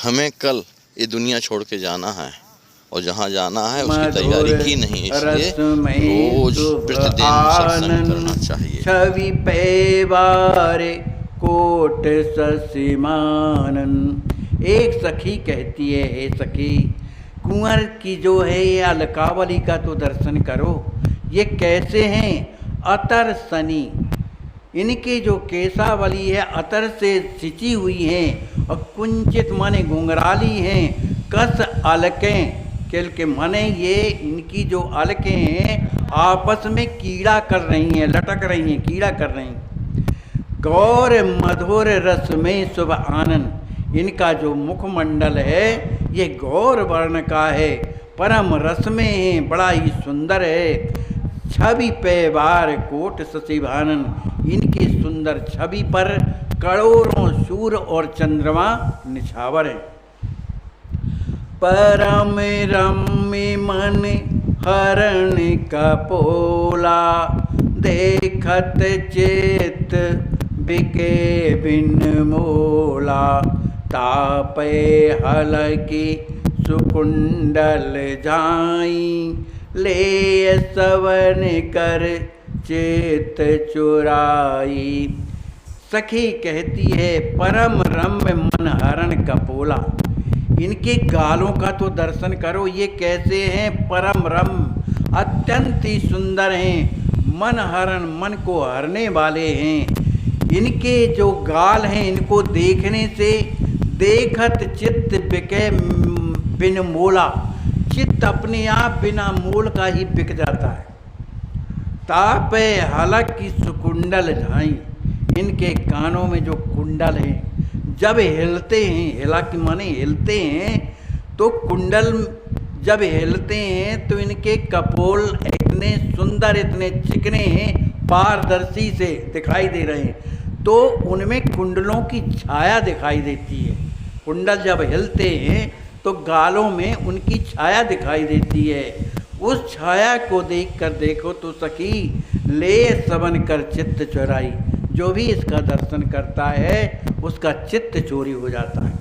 हमें कल ये दुनिया छोड़ के जाना है और जहाँ जाना है उसकी तैयारी की नहीं, इसलिए रोज प्रतिदिन सत्संग करना चाहिए। छवि पैवारे कोट ससिमानन। एक सखी कहती है, हे सखी, कुंवर की जो है ये अलकावली का तो दर्शन करो। ये कैसे हैं? अतर सनी, इनके जो केसावली है अतर से सिंची हुई हैं और कुंचित माने घुंघराली हैं। कस अलकें, केल के माने ये इनकी जो अलकें हैं आपस में कीड़ा कर रही हैं, लटक रही हैं, कीड़ा कर रही हैं। गौर मधुर रस में शुभ आनंद, इनका जो मुखमंडल है ये गौर वर्ण का है, परम रस में है, बड़ा ही सुंदर है। छवि पैवार कोट शशिभानन, इनकी सुंदर छवि पर करोड़ों सूर्य और चंद्रमा निछावर हैं। परम रम्य मन हरण कपोला, देखत चित बिके बिन मोला। तापे हलकी सुकुंडल झाई, ले सवन कर चित चुराई। सखी कहती है परम रम्य मन हरण कपोला, इनके गालों का तो दर्शन करो। ये कैसे हैं? परम रम्य, अत्यंत ही सुंदर हैं, मन हरण, मन को हरने वाले हैं। इनके जो गाल हैं इनको देखने से देखत चित्त बिके बिन मोला, चित्त अपने आप बिना मोल का ही बिक जाता है। तापे हलक की सुकुंडल झाई, इनके कानों में जो कुंडल हैं जब हिलते हैं, हिला की माने हिलते हैं, तो कुंडल जब हिलते हैं तो इनके कपोल इतने सुंदर, इतने चिकने हैं, पारदर्शी से दिखाई दे रहे हैं, तो उनमें कुंडलों की छाया दिखाई देती है। कुंडल जब हिलते हैं तो गालों में उनकी छाया दिखाई देती है। उस छाया को देखकर देखो तो सखी, ले सबन कर चित्त चुराई, जो भी इसका दर्शन करता है उसका चित्त चोरी हो जाता है।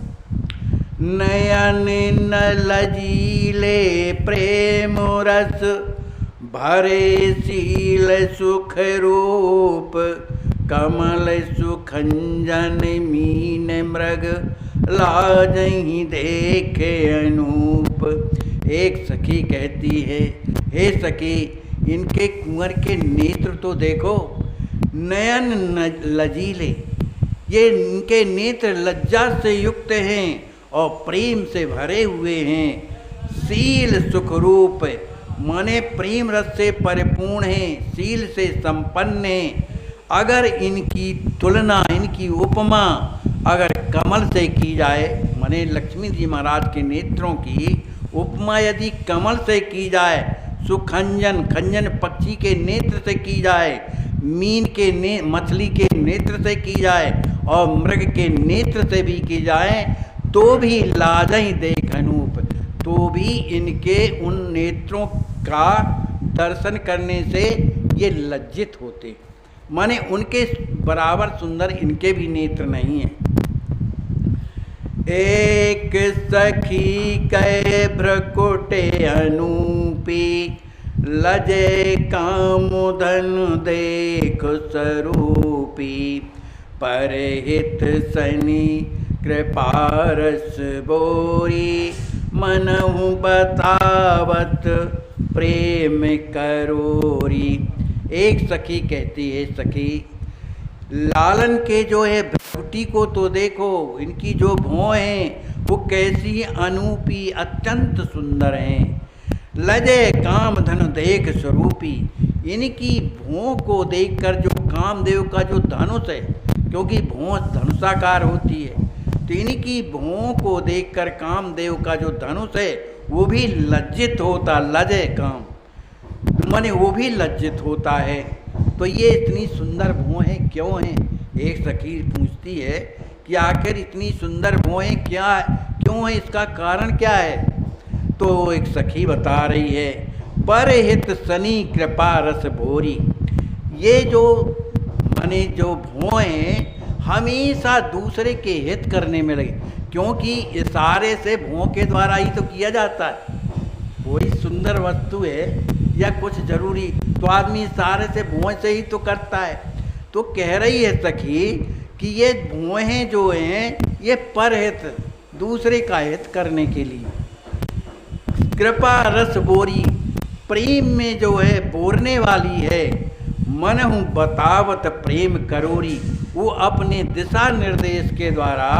नयन न लजीले प्रेम रस, भरे शील सुख रूप। कमल सुखंजन मीन मृग, लाजहि देखे अनूप। एक सखी कहती है, हे सखी, इनके कुंवर के नेत्र तो देखो, नयन लजीले, ये इनके नेत्र लज्जा से युक्त हैं और प्रेम से भरे हुए हैं। शील सुखरूप, माने प्रेम रस से परिपूर्ण हैं, शील से संपन्न हैं। अगर इनकी तुलना, इनकी उपमा अगर कमल से की जाए, माने लक्ष्मी जी महाराज के नेत्रों की उपमा यदि कमल से की जाए, सुखंजन, खंजन पक्षी के नेत्र से की जाए, मीन के मछली के नेत्र से की जाए और मृग के नेत्र से भी की जाए, तो भी लाजहि देख अनूप, तो भी इनके उन नेत्रों का दर्शन करने से ये लज्जित होते, माने उनके बराबर सुंदर इनके भी नेत्र नहीं हैं। एक सखी कै भ्रकुटे अनूपी, लजे कामुधन देख स्वरूपी। परहित सनी कृपारस बोरी, मनहु बतावत प्रेम करोरी। एक सखी कहती है, सखी लालन के जो है भ्रकुटी को तो देखो, इनकी जो भौं हैं वो कैसी अनूपी, अत्यंत सुंदर हैं। लजे काम धन देख स्वरूपी, इनकी भौं को देखकर जो कामदेव का जो धनुष है, क्योंकि भौं धनुषाकार होती है, तो इनकी भौं को देखकर कामदेव का जो धनुष है वो भी लज्जित होता, लजे काम माने वो भी लज्जित होता है। तो ये इतनी सुंदर भौहें क्यों हैं? एक सखी पूछती है कि आखिर इतनी सुंदर भौहें क्यों है, इसका कारण क्या है? तो एक सखी बता रही है, परहित सनी कृपा रस भोरी, ये जो माने जो भौहें हमेशा दूसरे के हित करने में लगे, क्योंकि इशारे से भों के द्वारा ही तो किया जाता है। कोई सुंदर वस्तु है या कुछ जरूरी तो आदमी इशारे से भों से ही तो करता है। तो कह रही है सखी कि ये भोहें जो हैं ये परहित, दूसरे का हित करने के लिए। कृपा रस बोरी, प्रेम में जो है बोरने वाली है। मन हूँ बतावत प्रेम करोरी, वो अपने दिशा निर्देश के द्वारा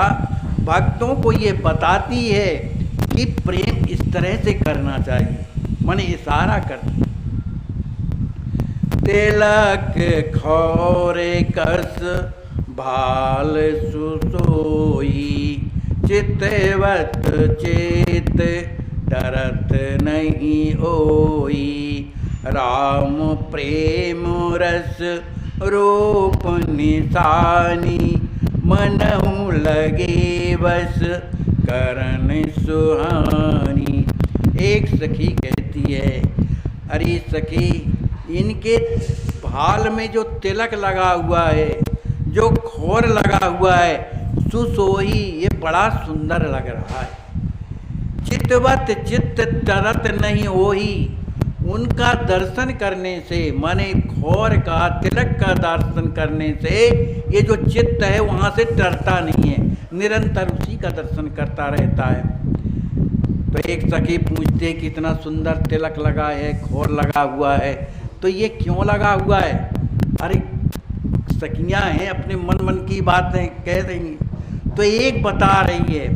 भक्तों को ये बताती है कि प्रेम इस तरह से करना चाहिए, मन इशारा करती। तिलक खौरे कस भाल सुसोई, चितवत चेत डरत नहीं होई। राम प्रेम रस रूप निशानी, मनहु लगे बस करन सुहानी। एक सखी कहती है, अरे सखी इनके भाल में जो तिलक लगा हुआ है, जो खोर लगा हुआ है, सुसोई, ये बड़ा सुंदर लग रहा है। चितवत चित्त तरत नहीं होई, उनका दर्शन करने से, माने खोर का तिलक का दर्शन करने से ये जो चित्त है वहाँ से डरता नहीं है, निरंतर उसी का दर्शन करता रहता है। तो एक सखी पूछते कि इतना सुंदर तिलक लगा है, खोर लगा हुआ है, तो ये क्यों लगा हुआ है? अरे सखियाँ हैं, अपने मन की बातें कह रही। तो एक बता रही है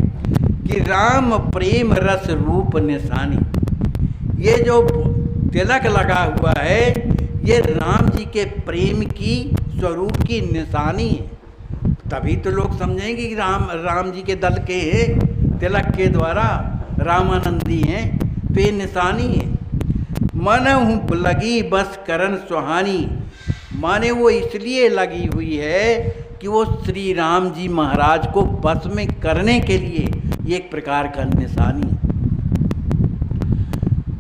कि राम प्रेम रस रूप निशानी, ये जो तिलक लगा हुआ है ये राम जी के प्रेम की स्वरूप की निशानी है। तभी तो लोग समझेंगे कि राम जी के दल के हैं, तिलक के द्वारा रामानंदी हैं, तो ये निशानी है। मन हूँ लगी बस करन सुहानी, माने वो इसलिए लगी हुई है कि वो श्री राम जी महाराज को बस में करने के लिए ये एक प्रकार का निशानी है।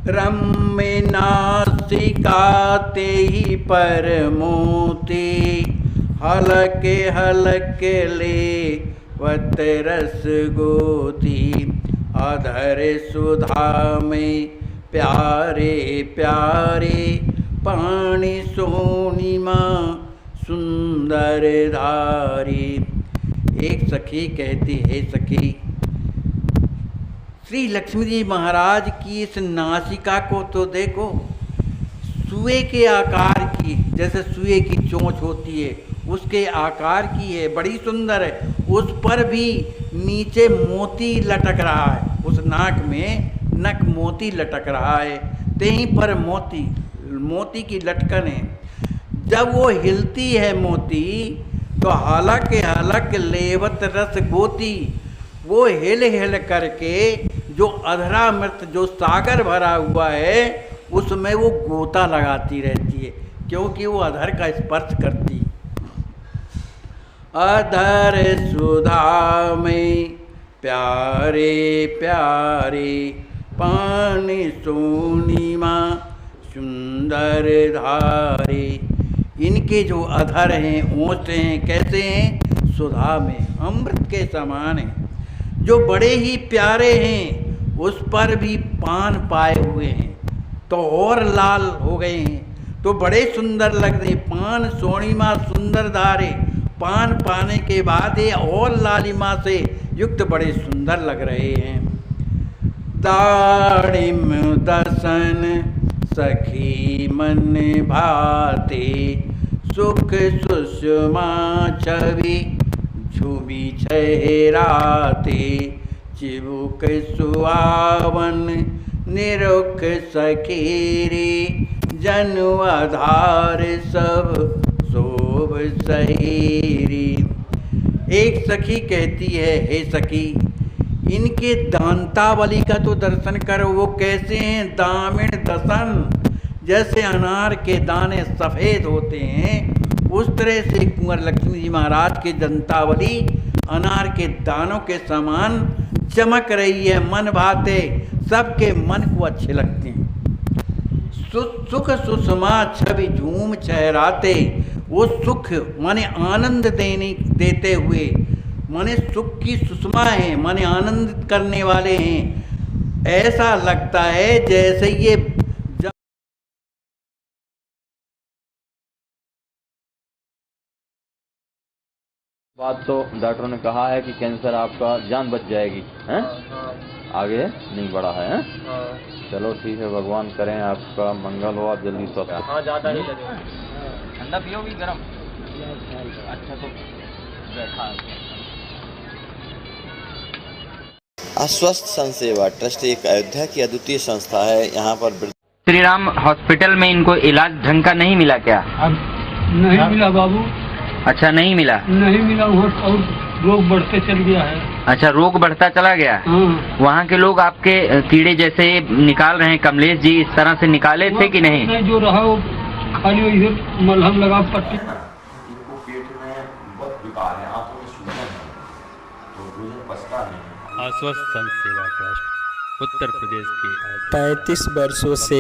रम्य नासिका ते ही पर मोती, हलके हलके ले वत रस गोती। अधर सुधा में प्यारे प्यारे, पानी सोनीमा सुंदर धारी। एक सखी कहती है, सखी श्री लक्ष्मी जी महाराज की इस नासिका को तो देखो, सुए के आकार की, जैसे सुए की चोंच होती है उसके आकार की है, बड़ी सुंदर है। उस पर भी नीचे मोती लटक रहा है, उस नाक में नक मोती लटक रहा है, कहीं पर मोती की लटकन है। जब वो हिलती है मोती तो हालक लेवत रस गोती, वो हिल हिल करके जो अधरामृत जो सागर भरा हुआ है उसमें वो गोता लगाती रहती है, क्योंकि वो अधर का स्पर्श करती। अधर सुधा में प्यारे प्यारे, पानी सोनीमा सुंदर धारे। इनके जो अधर हैं, ओंठ हैं, कैसे हैं? सुधा में अमृत के समान हैं, जो बड़े ही प्यारे हैं। उस पर भी पान पाए हुए हैं तो और लाल हो गए हैं, तो बड़े सुंदर लग रहे। पान सोनीमा सुंदर धारे, पान पाने के बाद ये और लालिमा से युक्त बड़े सुंदर लग रहे हैं। दाड़िम दसन सखी मन भाते, सुख सुषमा छवि झूमी छहराते। चिबुक सुआवन निरुख सखीरी, जनु आधार सब शोभ सहीरी। एक सखी कहती है, हे सखी इनके दांतावली का तो दर्शन करो, वो कैसे हैं? दामिण दसन, जैसे अनार के दाने सफ़ेद होते हैं उस तरह से कुंवर लक्ष्मी जी महाराज के दंतावली अनार के दानों के समान चमक रही है। मन भाते, सबके मन को अच्छे लगते हैं। सुख सुषमा छवि झूम चहराते, वो सुख माने आनंद देते हुए माने सुख की सुषमा हैं, माने आनंदित करने वाले हैं। ऐसा लगता है जैसे ये बात तो डॉक्टरों ने कहा है कि कैंसर आपका जान बच जाएगी, हैं? आगे नहीं बढ़ा है, हैं? चलो ठीक है, भगवान करें आपका मंगल हो, आप जल्दी स्वस्थ हो। हाँ, ज़्यादा नहीं लगेगा। ठंडा पियोगी गरम? अच्छा तो बैठा है। आश्वस्त संसेवा ट्रस्ट एक अयोध्या की अद्वितीय संस्था है। यहाँ पर श्री राम हॉस्पिटल में इनको इलाज ढंग का नहीं मिला क्या? अब नहीं मिला बाबू, अच्छा नहीं मिला। नहीं मिला वहाँ, और रोग बढ़ते चल गया है। अच्छा रोग बढ़ता चला गया। हाँ। वहाँ के लोग आपके कीड़े जैसे निकाल रहे हैं, कमलेश जी इस तरह से निकाले थे कि नहीं? नहीं, जो रहा वो खाली इधर मलहम लगा पट्टी। इनको पेट में बहुत विकार है, आंखों में सूजन है, तो भोजन पचता नहीं है। आश्वस्त संत सेवा ट्रस्ट उत्तर प्रदेश के 35 वर्षों से